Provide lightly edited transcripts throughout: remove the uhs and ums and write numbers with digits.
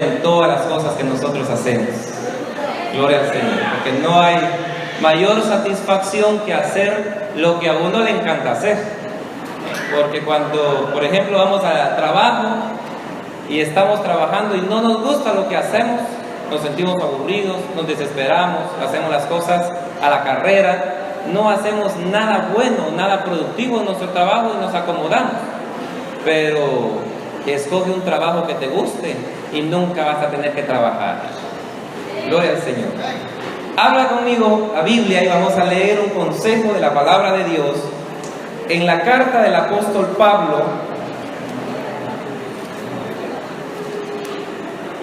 en todas las cosas que nosotros hacemos. Gloria al Señor, porque no hay mayor satisfacción que hacer lo que a uno le encanta hacer. Porque cuando, por ejemplo, vamos al trabajo y estamos trabajando y no nos gusta lo que hacemos, nos sentimos aburridos, nos desesperamos, hacemos las cosas a la carrera, no hacemos nada bueno, nada productivo en nuestro trabajo y nos acomodamos. Pero escoge un trabajo que te guste y nunca vas a tener que trabajar. Gloria al Señor. Habla conmigo la Biblia y vamos a leer un consejo de la palabra de Dios en la carta del apóstol Pablo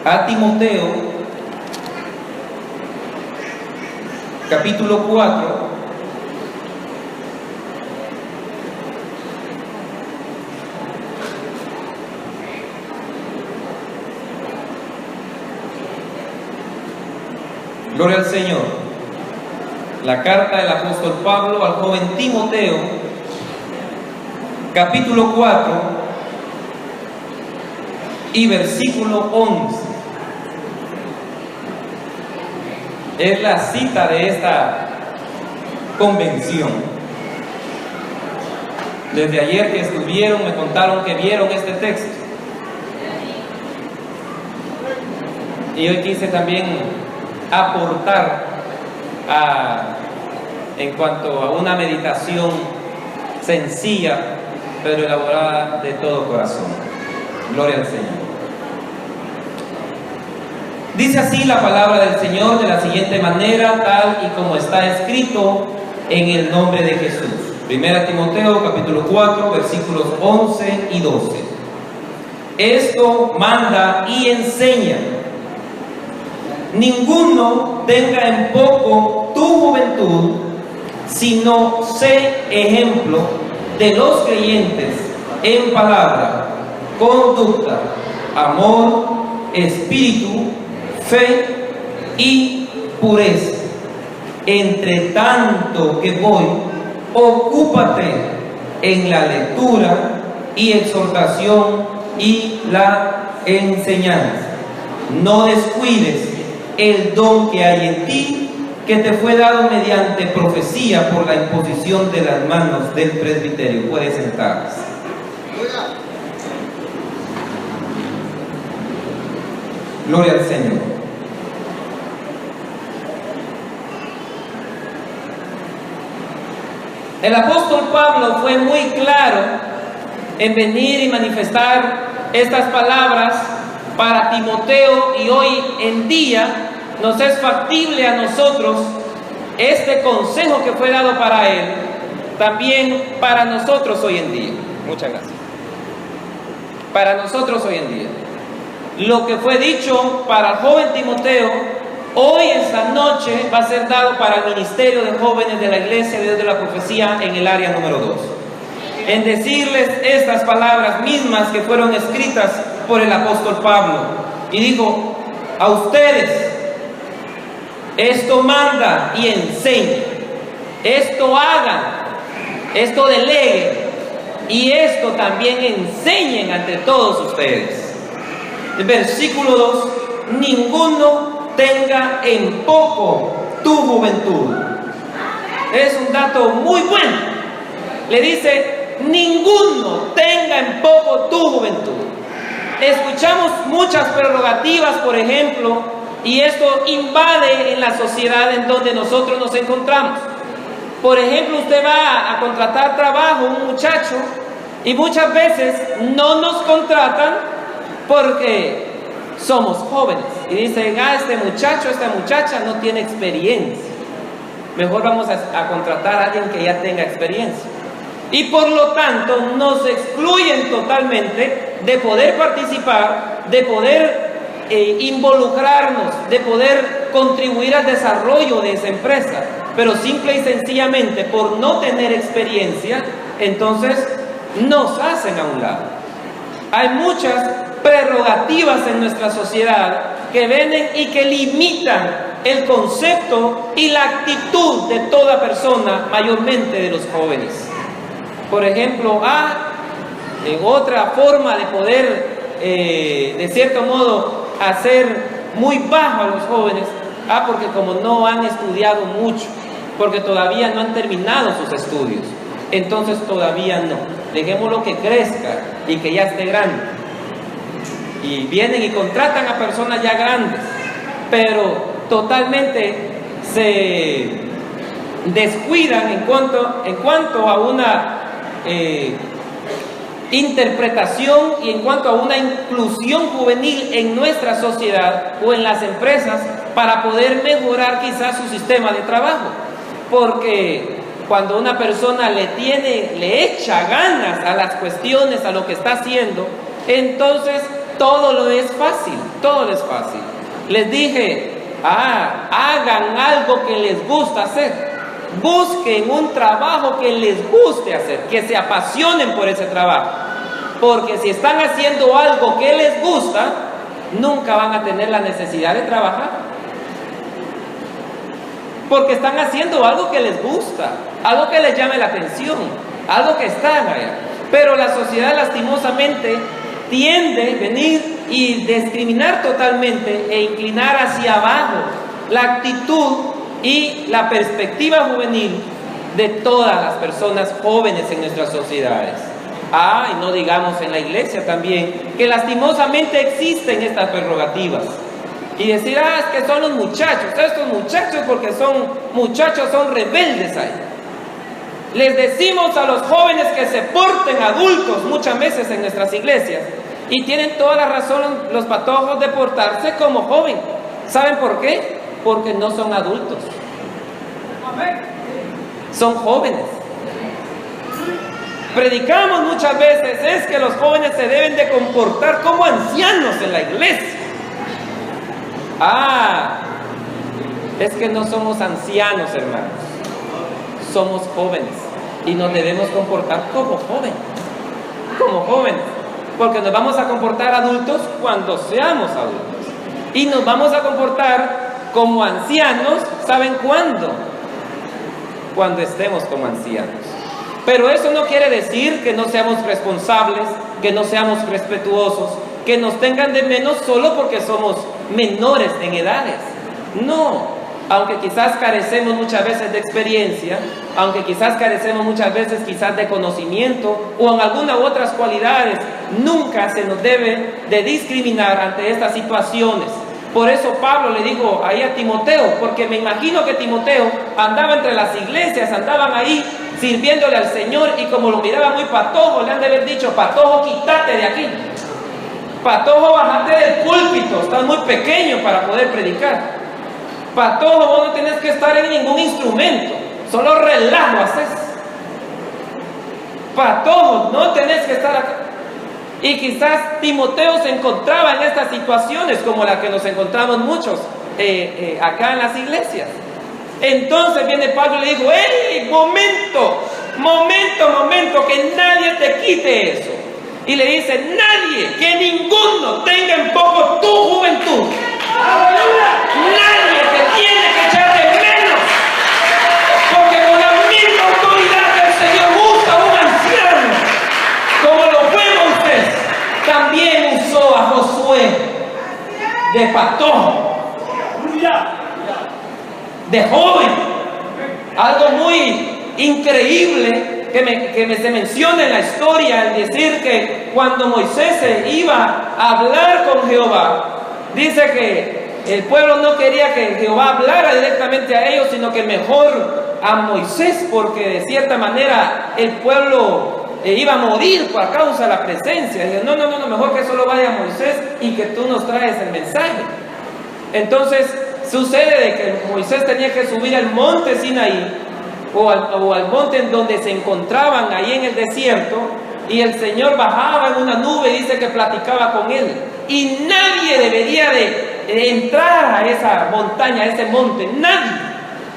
a Timoteo, capítulo 4. Gloria al Señor. La carta del apóstol Pablo al joven Timoteo, capítulo 4 y versículo 11. Es la cita de esta convención. Desde ayer que estuvieron me contaron que vieron este texto. Y hoy quise también aportar en cuanto a una meditación sencilla pero elaborada de todo corazón. Gloria al Señor. Dice así la palabra del Señor de la siguiente manera, tal y como está escrito en el nombre de Jesús. 1 Timoteo capítulo 4 versículos 11 y 12. Esto manda y enseña. Ninguno tenga en poco tu juventud, sino sé ejemplo de los creyentes en palabra, conducta, amor, espíritu, fe y pureza. Entre tanto que voy, ocúpate en la lectura y exhortación y la enseñanza. No descuides el don que hay en ti, que te fue dado mediante profecía por la imposición de las manos del presbiterio. Puedes sentarse. Gloria al Señor. El apóstol Pablo fue muy claro en venir y manifestar estas palabras para Timoteo, y hoy en día nos es factible a nosotros este consejo que fue dado para él, también para nosotros hoy en día. Muchas gracias. Para nosotros hoy en día. Lo que fue dicho para el joven Timoteo, hoy esta noche va a ser dado para el ministerio de jóvenes de la Iglesia de Dios de la Profecía en el área número 2. En decirles estas palabras mismas que fueron escritas por el apóstol Pablo. Y dijo: a ustedes esto manda y enseña, esto hagan, esto deleguen, y esto también enseñen ante todos ustedes. El versículo 2: ninguno tenga en poco tu juventud. Es un dato muy bueno. Le dice: ninguno tenga en poco tu juventud. Escuchamos muchas prerrogativas, por ejemplo, y esto invade en la sociedad en donde nosotros nos encontramos. Por ejemplo, usted va a contratar trabajo, un muchacho, y muchas veces no nos contratan porque somos jóvenes. Y dicen: este muchacho, esta muchacha no tiene experiencia. Mejor vamos a contratar a alguien que ya tenga experiencia. Y por lo tanto nos excluyen totalmente de poder participar, de poder involucrarnos, de poder contribuir al desarrollo de esa empresa. Pero simple y sencillamente por no tener experiencia, entonces nos hacen a un lado. Hay muchas prerrogativas en nuestra sociedad que vienen y que limitan el concepto y la actitud de toda persona, mayormente de los jóvenes. Por ejemplo, otra forma de poder, de cierto modo, hacer muy bajo a los jóvenes, porque como no han estudiado mucho, porque todavía no han terminado sus estudios, entonces todavía no, dejémoslo que crezca y que ya esté grande. Y vienen y contratan a personas ya grandes, pero totalmente se descuidan en cuanto a una interpretación y en cuanto a una inclusión juvenil en nuestra sociedad o en las empresas para poder mejorar quizás su sistema de trabajo. Porque cuando una persona le echa ganas a las cuestiones, a lo que está haciendo, entonces todo lo es fácil, todo es fácil. Les dije, hagan algo que les gusta hacer. Busquen un trabajo que les guste hacer, que se apasionen por ese trabajo. Porque si están haciendo algo que les gusta, nunca van a tener la necesidad de trabajar. Porque están haciendo algo que les gusta, algo que les llame la atención, algo que está allá. Pero la sociedad lastimosamente tiende a venir y discriminar totalmente e inclinar hacia abajo la actitud y la perspectiva juvenil de todas las personas jóvenes en nuestras sociedades. Y no digamos en la iglesia también, que lastimosamente existen estas prerrogativas. Y decir, es que son los muchachos, estos muchachos porque son muchachos, son rebeldes ahí. Les decimos a los jóvenes que se porten adultos muchas veces en nuestras iglesias. Y tienen toda la razón los patojos de portarse como joven. ¿Saben por qué? Porque no son adultos. Son jóvenes. Predicamos muchas veces, es que los jóvenes se deben de comportar como ancianos en la iglesia. Es que no somos ancianos, hermanos. Somos jóvenes. Y nos debemos comportar como jóvenes. Como jóvenes. Porque nos vamos a comportar adultos cuando seamos adultos. Y nos vamos a comportar como ancianos, ¿saben cuándo? Cuando estemos como ancianos. Pero eso no quiere decir que no seamos responsables, que no seamos respetuosos, que nos tengan de menos solo porque somos menores en edades. No, aunque quizás carecemos muchas veces de experiencia, aunque quizás carecemos muchas veces quizás de conocimiento o en algunas otras cualidades, nunca se nos debe de discriminar ante estas situaciones. Por eso Pablo le dijo ahí a Timoteo, porque me imagino que Timoteo andaba entre las iglesias, andaban ahí sirviéndole al Señor, y como lo miraba muy patojo, le han de haber dicho: patojo, quítate de aquí, patojo, bájate del púlpito, estás muy pequeño para poder predicar, patojo, vos no tenés que estar en ningún instrumento, solo relajo haces, patojo, no tenés que estar acá. Y quizás Timoteo se encontraba en estas situaciones como la que nos encontramos muchos acá en las iglesias. Entonces viene Pablo y le dijo: ¡Ey, momento, que nadie te quite eso! Y le dice: nadie, que ninguno tenga en poco tu juventud. Nadie te tiene que echar de menos, porque con la misma autoridad que el Señor usa a un anciano, como lo fue Moisés, también usó a Josué de patojo, de joven. Algo muy increíble que se menciona en la historia, al decir que cuando Moisés se iba a hablar con Jehová, dice que el pueblo no quería que Jehová hablara directamente a ellos, sino que mejor a Moisés, porque de cierta manera el pueblo iba a morir por causa de la presencia. Y no, mejor que solo vaya Moisés y que tú nos traes el mensaje. Entonces sucede de que Moisés tenía que subir al monte Sinaí, o al monte en donde se encontraban ahí en el desierto, y el Señor bajaba en una nube y dice que platicaba con él, y nadie debería de entrar a esa montaña, a ese monte, nadie.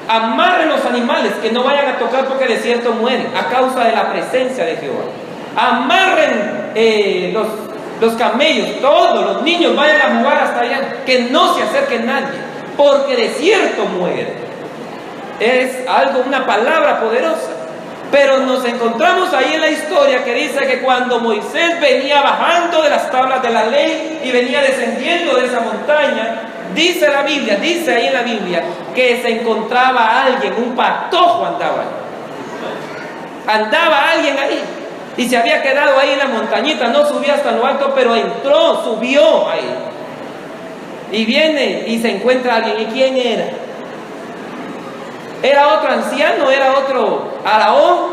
Amarren los animales, que no vayan a tocar, porque de cierto mueren a causa de la presencia de Jehová. Amarren los camellos, todos los niños vayan a jugar hasta allá, que no se acerque nadie, porque de cierto mueren. Es algo, una palabra poderosa. Pero nos encontramos ahí en la historia que dice que cuando Moisés venía bajando de las tablas de la ley y venía descendiendo de esa montaña, dice la Biblia, dice ahí en la Biblia, que se encontraba alguien, un patojo andaba ahí. Andaba alguien ahí y se había quedado ahí en la montañita, no subía hasta lo alto, pero entró, subió ahí. Y viene y se encuentra alguien. ¿Y quién era? ¿Era otro anciano? ¿Era otro Araón?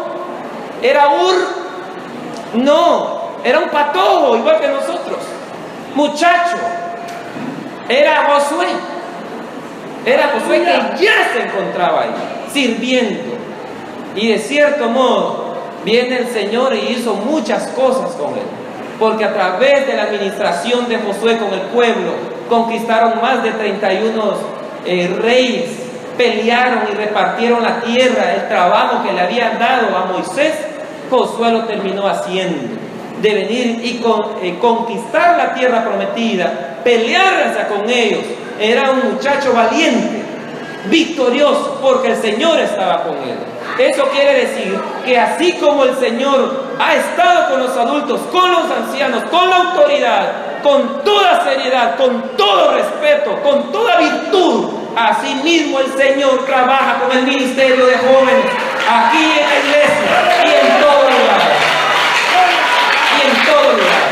¿Era Ur? No, era un patojo igual que nosotros, muchacho. Era Josué. Era Josué que ya se encontraba ahí, sirviendo. Y de cierto modo, viene el Señor y hizo muchas cosas con él. Porque a través de la administración de Josué con el pueblo, conquistaron más de 31 reyes, pelearon y repartieron la tierra. El trabajo que le habían dado a Moisés, Josué lo terminó haciendo, de venir y conquistar la tierra prometida, pelearse con ellos. Era un muchacho valiente, victorioso, porque el Señor estaba con él. Eso quiere decir que así como el Señor ha estado con los adultos, con los ancianos, con la autoridad, con toda seriedad, con todo respeto, con toda virtud, así mismo el Señor trabaja con el ministerio de jóvenes, aquí en la iglesia y en todo lugar. Y en todo lugar.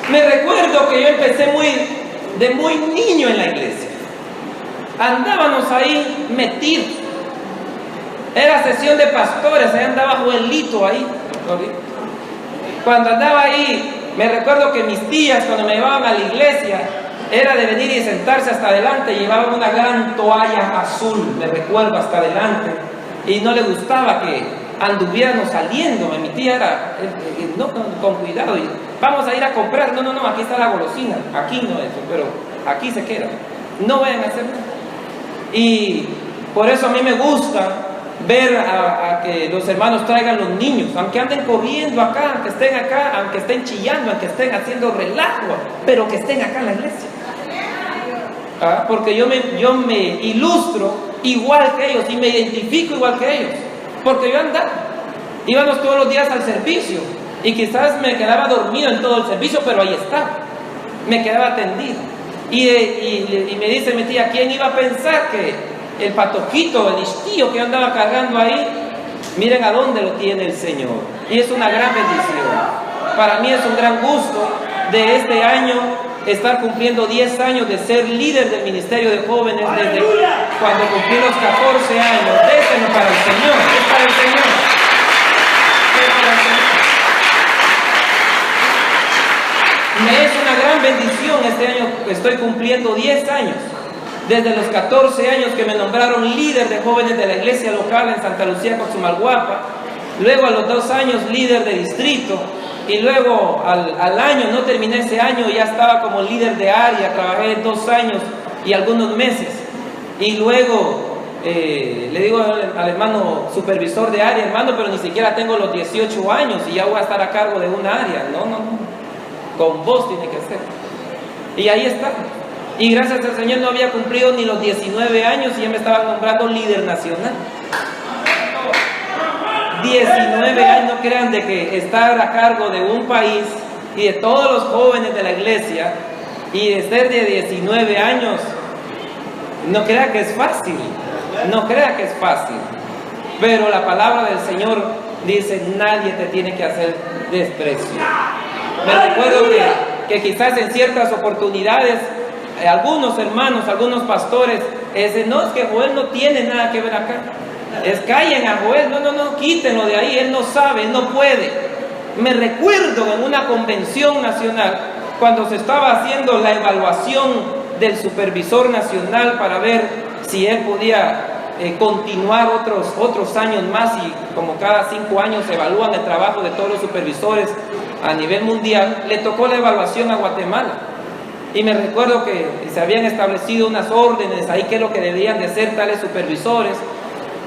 Me recuerdo que yo empecé de muy niño en la iglesia. Andábamos ahí metidos. Era sesión de pastores, ahí andaba Joelito ahí. Cuando andaba ahí, me recuerdo que mis tías, cuando me llevaban a la iglesia, era de venir y sentarse hasta adelante. Llevaban una gran toalla azul, me recuerdo, hasta adelante. Y no le gustaba que anduviéramos saliendo. Mi tía era, no, con cuidado. Y vamos a ir a comprar. No, aquí está la golosina. Aquí no eso, pero aquí se queda. No vayan a hacer nada. Y por eso a mí me gusta ver a que los hermanos traigan los niños, aunque anden corriendo acá, aunque estén chillando, aunque estén haciendo relajo, pero que estén acá en la iglesia. Porque yo me ilustro igual que ellos y me identifico igual que ellos, porque yo andaba, íbamos todos los días al servicio y quizás me quedaba dormido en todo el servicio, pero ahí estaba, me quedaba tendido. Y me dice mi tía, ¿quién iba a pensar que el patojito, el listillo que yo andaba cargando ahí, miren a dónde lo tiene el Señor? Y es una gran bendición. Para mí es un gran gusto de este año estar cumpliendo 10 años de ser líder del Ministerio de Jóvenes desde cuando cumplí los 14 años. Déjenlo para el Señor, es para el Señor. Es para el Señor. Me es una gran bendición. Este año estoy cumpliendo 10 años. Desde los 14 años que me nombraron líder de jóvenes de la iglesia local en Santa Lucía, Coxumalguapa. Luego a los 2 años líder de distrito. Y luego al año, no terminé ese año, ya estaba como líder de área. Trabajé 2 años y algunos meses. Y luego le digo al hermano supervisor de área, hermano, pero ni siquiera tengo los 18 años y ya voy a estar a cargo de una área. No. Con vos tiene que ser. Y ahí está. Y gracias al Señor no había cumplido ni los 19 años y ya me estaban nombrando líder nacional. 19 años, no crean de que estar a cargo de un país y de todos los jóvenes de la iglesia y de ser de 19 años, no crea que es fácil. No crea que es fácil. Pero la palabra del Señor dice, nadie te tiene que hacer desprecio. Me recuerdo que quizás en ciertas oportunidades algunos hermanos, algunos pastores dicen, no, es que Joel no tiene nada que ver acá. Callen a Joel, no, quítenlo de ahí, él no sabe, él no puede. Me recuerdo en una convención nacional, cuando se estaba haciendo la evaluación del supervisor nacional para ver si él podía continuar otros años más, y como cada 5 años se evalúan el trabajo de todos los supervisores a nivel mundial, le tocó la evaluación a Guatemala. Y me recuerdo que se habían establecido unas órdenes ahí, qué es lo que debían de hacer tales supervisores,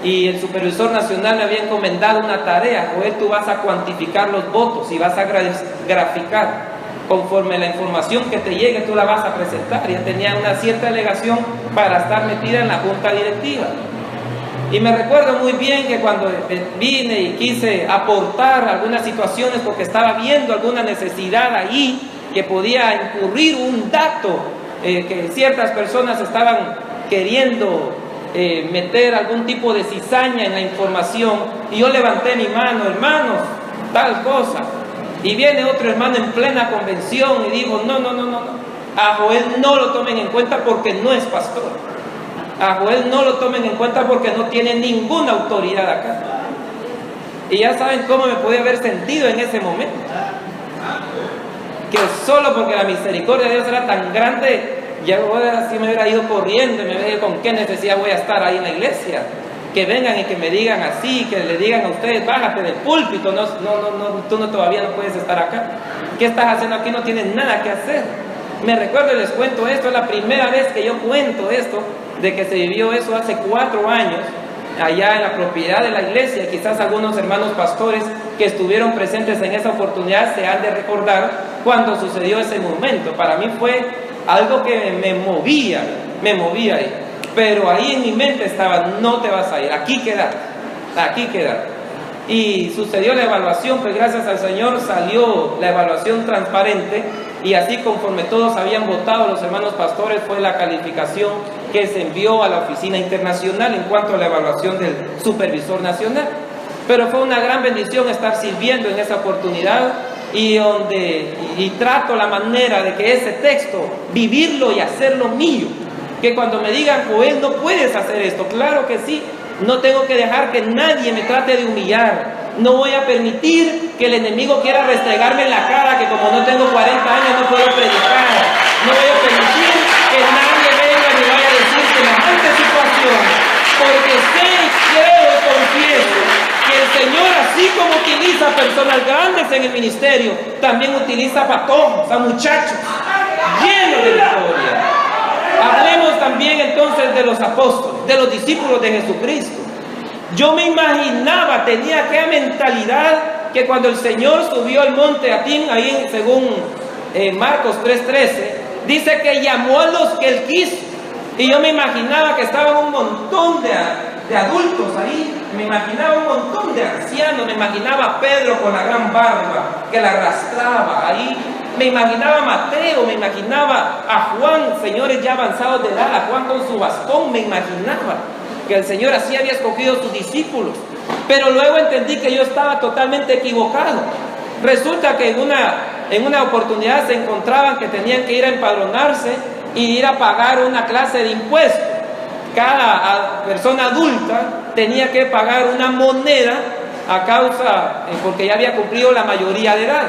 y el supervisor nacional me había encomendado una tarea: Joel, tú vas a cuantificar los votos y vas a graficar conforme la información que te llegue tú la vas a presentar. Ya tenía una cierta delegación para estar metida en la junta directiva. Y me recuerdo muy bien que cuando vine y quise aportar algunas situaciones porque estaba viendo alguna necesidad ahí que podía incurrir un dato que ciertas personas estaban queriendo meter algún tipo de cizaña en la información, y yo levanté mi mano: hermanos, tal cosa. Y viene otro hermano en plena convención y dijo: no, a Joel no lo tomen en cuenta porque no es pastor. A Joel no lo tomen en cuenta porque no tiene ninguna autoridad acá. Y ya saben cómo me podía haber sentido en ese momento, que solo porque la misericordia de Dios era tan grande, ya así me hubiera ido corriendo y me hubiera dicho: ¿con qué necesidad voy a estar ahí en la iglesia? Que vengan y que me digan así, que le digan a ustedes: bájate del púlpito, tú todavía no puedes estar acá. ¿Qué estás haciendo aquí? No tienes nada que hacer. Me recuerdo y les cuento esto, es la primera vez que yo cuento esto, de que se vivió eso hace 4 años, allá en la propiedad de la iglesia. Quizás algunos hermanos pastores que estuvieron presentes en esa oportunidad se han de recordar cuando sucedió ese momento. Para mí fue algo que me movía ahí. Pero ahí en mi mente estaba: no te vas a ir, aquí quédate. Y sucedió la evaluación, pues gracias al Señor salió la evaluación transparente, y así conforme todos habían votado, los hermanos pastores, fue la calificación que se envió a la oficina internacional en cuanto a la evaluación del supervisor nacional. Pero fue una gran bendición estar sirviendo en esa oportunidad, y trato la manera de que ese texto, vivirlo y hacerlo mío. Que cuando me digan: Joel, no puedes hacer esto, claro que sí. No tengo que dejar que nadie me trate de humillar. No voy a permitir que el enemigo quiera restregarme en la cara que como no tengo 40 años no puedo predicar. No voy a permitir que nadie venga y me vaya a decir semejante situación, porque sé, creo y confieso que el Señor, así como utiliza personas grandes en el ministerio, también utiliza patojos, a muchachos llenos de victoria. Hablemos también entonces de los apóstoles, de los discípulos de Jesucristo. Yo me imaginaba, tenía aquella mentalidad que cuando el Señor subió al monte Atín, ahí según Marcos 3:13, dice que llamó a los que Él quiso. Y yo me imaginaba que estaban un montón de adultos ahí, me imaginaba un montón de ancianos, me imaginaba a Pedro con la gran barba que la arrastraba ahí. Me imaginaba a Mateo, me imaginaba a Juan, señores ya avanzados de edad, a Juan con su bastón. Me imaginaba que el Señor así había escogido a sus discípulos. Pero luego entendí que yo estaba totalmente equivocado. Resulta que en una oportunidad se encontraban que tenían que ir a empadronarse y ir a pagar una clase de impuestos. Cada persona adulta tenía que pagar una moneda a causa, porque ya había cumplido la mayoría de edad.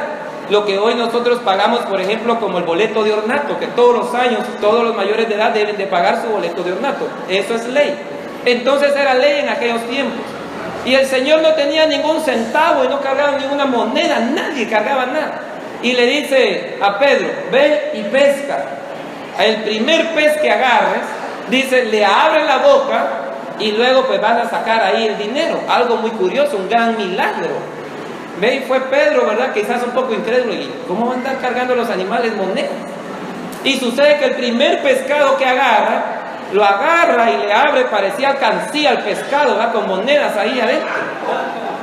Lo que hoy nosotros pagamos, por ejemplo, como el boleto de ornato, que todos los años, todos los mayores de edad deben de pagar su boleto de ornato. Eso es ley. Entonces era ley en aquellos tiempos. Y el Señor no tenía ningún centavo y no cargaba ninguna moneda, nadie cargaba nada. Y le dice a Pedro: ve y pesca. El primer pez que agarres, dice, le abre la boca y luego pues vas a sacar ahí el dinero. Algo muy curioso, un gran milagro. Ve, y fue Pedro, ¿verdad? Quizás un poco incrédulo. ¿Y cómo van a andar cargando los animales monedas? Y sucede que el primer pescado que agarra, lo agarra y le abre, parecía alcancía al pescado, ¿verdad? Con monedas ahí adentro.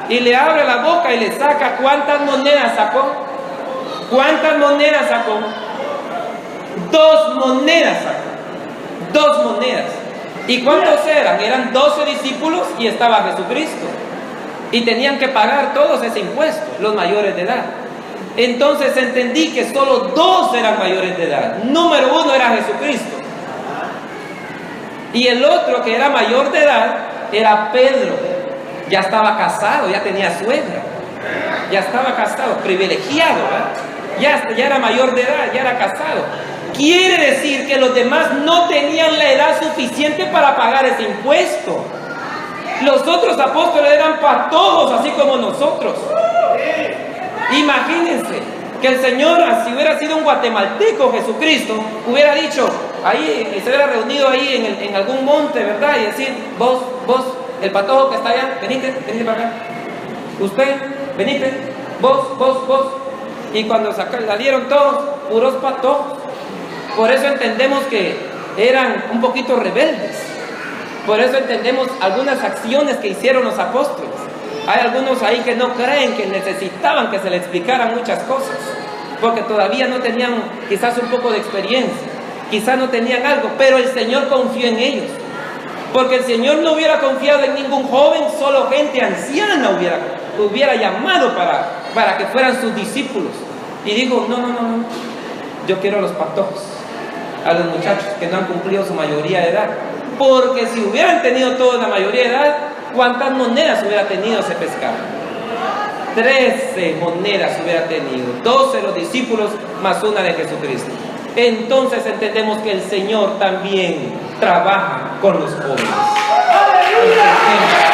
Y le abre la boca y le saca. ¿Cuántas monedas sacó? ¿Cuántas monedas sacó? 2 monedas sacó. 2 monedas. ¿Y cuántos eran? Eran 12 discípulos y estaba Jesucristo. Y tenían que pagar todos ese impuesto, los mayores de edad. Entonces entendí que solo 2 eran mayores de edad. Número 1 era Jesucristo. Y el otro, que era mayor de edad, era Pedro. Ya estaba casado, ya tenía suegra. Ya estaba casado, privilegiado, ¿verdad? Ya era mayor de edad, ya era casado. Quiere decir que los demás no tenían la edad suficiente para pagar ese impuesto. Los otros apóstoles eran patojos, así como nosotros. Imagínense que el Señor, si hubiera sido un guatemalteco, Jesucristo, hubiera dicho, ahí, se hubiera reunido ahí en algún monte, ¿verdad? Y decir: vos, el patojo que está allá, venite para acá. Usted, venite, vos. Y cuando salieron todos, puros patojos. Por eso entendemos que eran un poquito rebeldes. Por eso entendemos algunas acciones que hicieron los apóstoles. Hay algunos ahí que no creen, que necesitaban que se les explicaran muchas cosas, porque todavía no tenían quizás un poco de experiencia, quizás no tenían algo, pero el Señor confió en ellos. Porque el Señor no hubiera confiado en ningún joven, solo gente anciana hubiera llamado para que fueran sus discípulos. Y digo, no, yo quiero a los patojos, a los muchachos que no han cumplido su mayoría de edad. Porque si hubieran tenido toda la mayoría de edad, ¿cuántas monedas hubiera tenido ese pescado? 13 monedas hubiera tenido, 12 los discípulos más una de Jesucristo. Entonces entendemos que el Señor también trabaja con los jóvenes. ¡Aleluya!